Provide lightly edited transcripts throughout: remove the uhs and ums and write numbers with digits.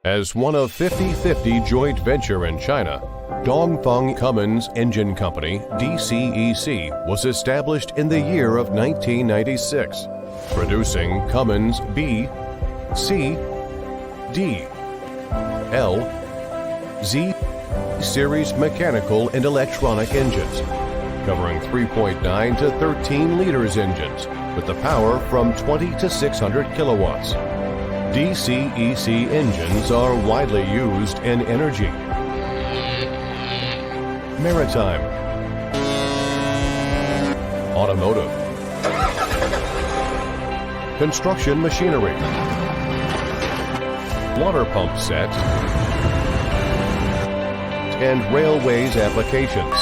As one of 50/50 joint venture in China, Dongfeng Cummins Engine Company, DCEC, was established in the year of 1996, producing Cummins B, C, D, L, Z series mechanical and electronic engines, covering 3.9 to 13 liters engines with the power from 20 to 600 kilowatts. DCEC engines are widely used in energy, maritime, automotive, construction machinery, water pump sets, and railways applications.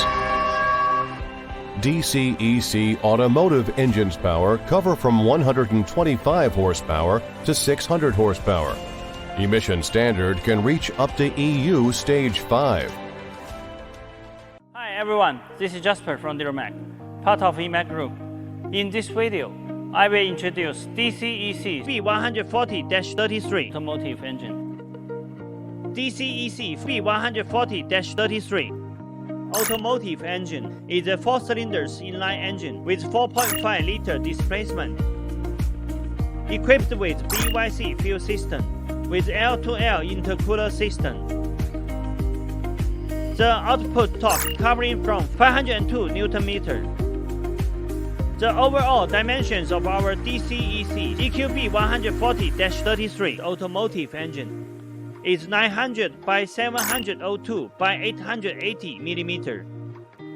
DCEC Automotive engines power cover from 125 horsepower to 600 horsepower. Emission standard can reach up to EU Stage 5. Hi everyone, this is Jasper from DuraMac, part of EMAC Group. In this video, I will introduce DCEC B140-33 automotive engine. DCEC B140-33 automotive engine is a 4-cylinder inline engine with 4.5-liter displacement, equipped with BYC fuel system with L2L intercooler system. The output torque covering from 502 Nm. The overall dimensions of our DCEC EQB140-33 automotive engine is 900 by 702 by 880 mm,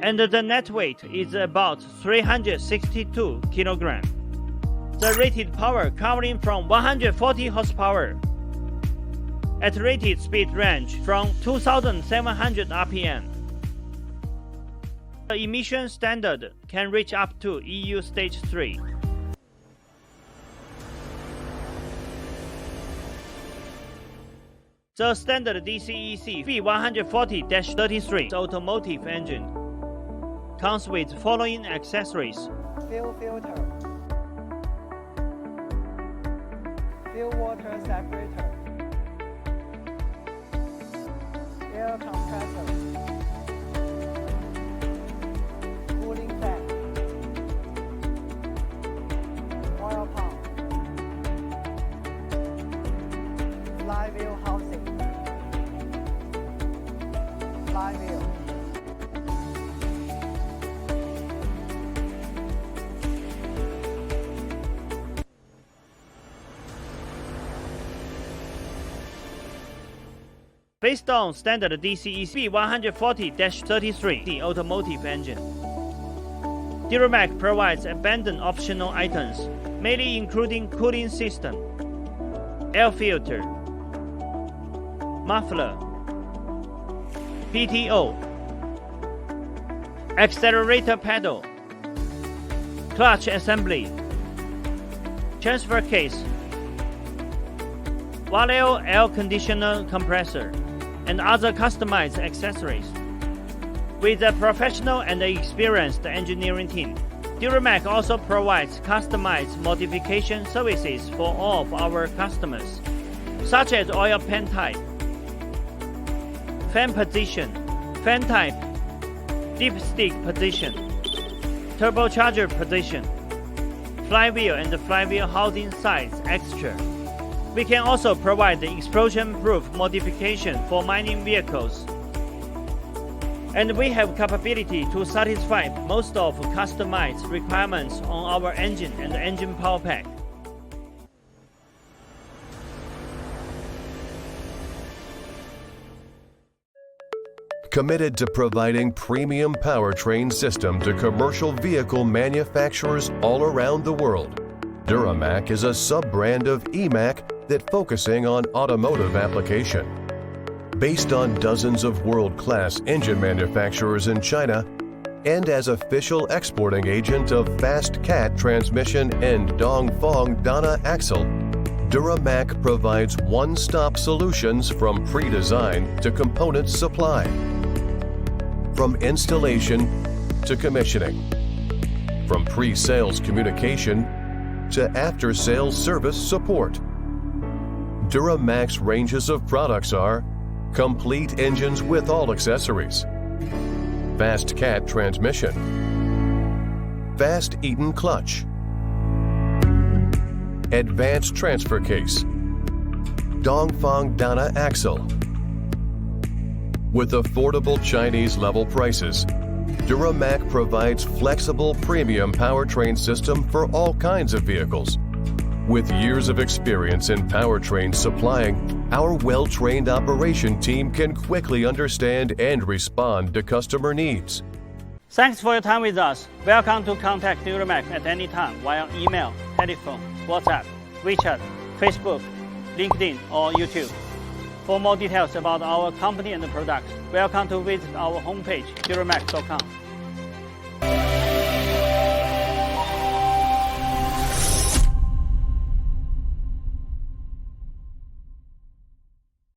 and the net weight is about 362 kg. The rated power covering from 140 horsepower at rated speed range from 2700 rpm. The emission standard can reach up to EU Stage 3. The standard DCEC B140-33 automotive engine comes with following accessories: fuel filter, fuel water separator, air compressor, cooling fan, oil pump, flywheel housing, flywheel, based on standard DCEC B140-33 the automotive engine. DuraMac provides abundant optional items, mainly including cooling system, air filter, muffler, PTO, accelerator pedal, clutch assembly, transfer case, Valeo air conditioner compressor, and other customized accessories. With a professional and experienced engineering team, DuraMac also provides customized modification services for all of our customers, such as oil pan type, fan position, fan type, dipstick position, turbocharger position, flywheel and flywheel housing size extra. We can also provide the explosion-proof modification for mining vehicles. And we have capability to satisfy most of customized requirements on our engine and engine power pack. Committed to providing premium powertrain system to commercial vehicle manufacturers all around the world, DuraMac is a sub-brand of EMAC that focusing on automotive application. Based on dozens of world-class engine manufacturers in China, and as official exporting agent of Fast Cat transmission and Dongfeng Dana axle, DuraMac provides one-stop solutions from pre-design to component supply, from installation to commissioning, from pre-sales communication to after-sales service support. DuraMac's ranges of products are complete engines with all accessories, fast cat transmission, fast Eaton clutch, advanced transfer case, Dongfeng Dana axle. With affordable Chinese level prices, DuraMac provides flexible premium powertrain system for all kinds of vehicles. With years of experience in powertrain supplying, our well-trained operation team can quickly understand and respond to customer needs. Thanks for your time with us. Welcome to contact DuraMac at any time via email, telephone, WhatsApp, WeChat, Facebook, LinkedIn, or YouTube. For more details about our company and products, welcome to visit our homepage, duramac.com.